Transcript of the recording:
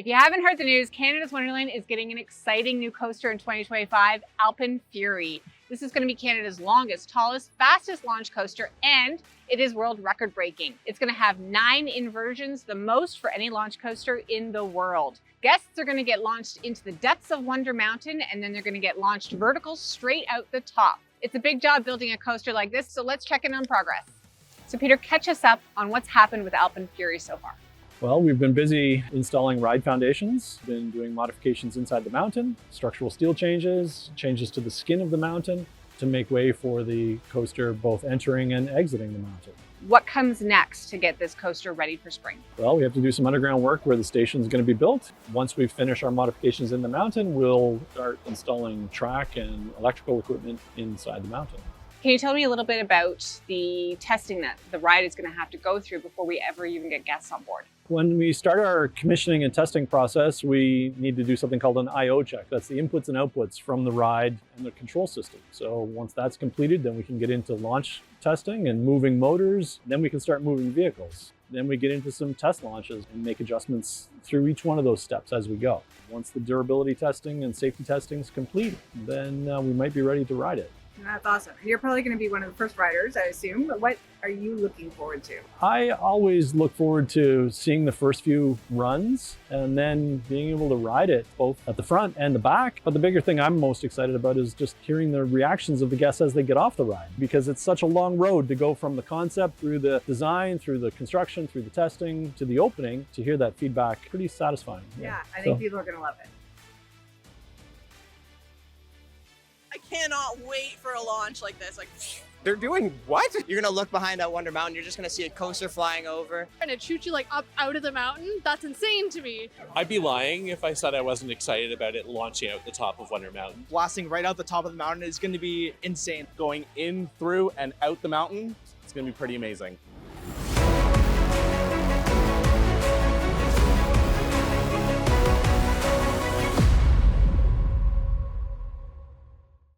If you haven't heard the news, Canada's Wonderland is getting an exciting new coaster in 2025, Alpenfury. This is going to be Canada's longest, tallest, fastest launch coaster, and it is world record breaking. It's going to have 9 inversions, the most for any launch coaster in the world. Guests are going to get launched into the depths of Wonder Mountain, and then they're going to get launched vertical straight out the top. It's a big job building a coaster like this, so let's check in on progress. So Peter, catch us up on what's happened with Alpenfury so far. Well, we've been busy installing ride foundations, been doing modifications inside the mountain, structural steel changes to the skin of the mountain to make way for the coaster both entering and exiting the mountain. What comes next to get this coaster ready for spring? Well, we have to do some underground work where the station is going to be built. Once we finish our modifications in the mountain, we'll start installing track and electrical equipment inside the mountain. Can you tell me a little bit about the testing that the ride is going to have to go through before we ever even get guests on board? When we start our commissioning and testing process, we need to do something called an I/O check. That's the inputs and outputs from the ride and the control system. So once that's completed, then we can get into launch testing and moving motors. Then we can start moving vehicles. Then we get into some test launches and make adjustments through each one of those steps as we go. Once the durability testing and safety testing is complete, then we might be ready to ride it. That's awesome. You're probably going to be one of the first riders, I assume. But what are you looking forward to? I always look forward to seeing the first few runs and then being able to ride it both at the front and the back. But the bigger thing I'm most excited about is just hearing the reactions of the guests as they get off the ride, because it's such a long road to go from the concept through the design, through the construction, through the testing, to the opening. To hear that feedback, pretty satisfying. Yeah, I think people are going to love it. I cannot wait for a launch like this. Like, they're doing what? You're gonna look behind that Wonder Mountain, you're just gonna see a coaster flying over. And it shoots you like up out of the mountain. That's insane to me. I'd be lying if I said I wasn't excited about it launching out the top of Wonder Mountain. Blasting right out the top of the mountain is gonna be insane. Going in, through, and out the mountain, it's gonna be pretty amazing.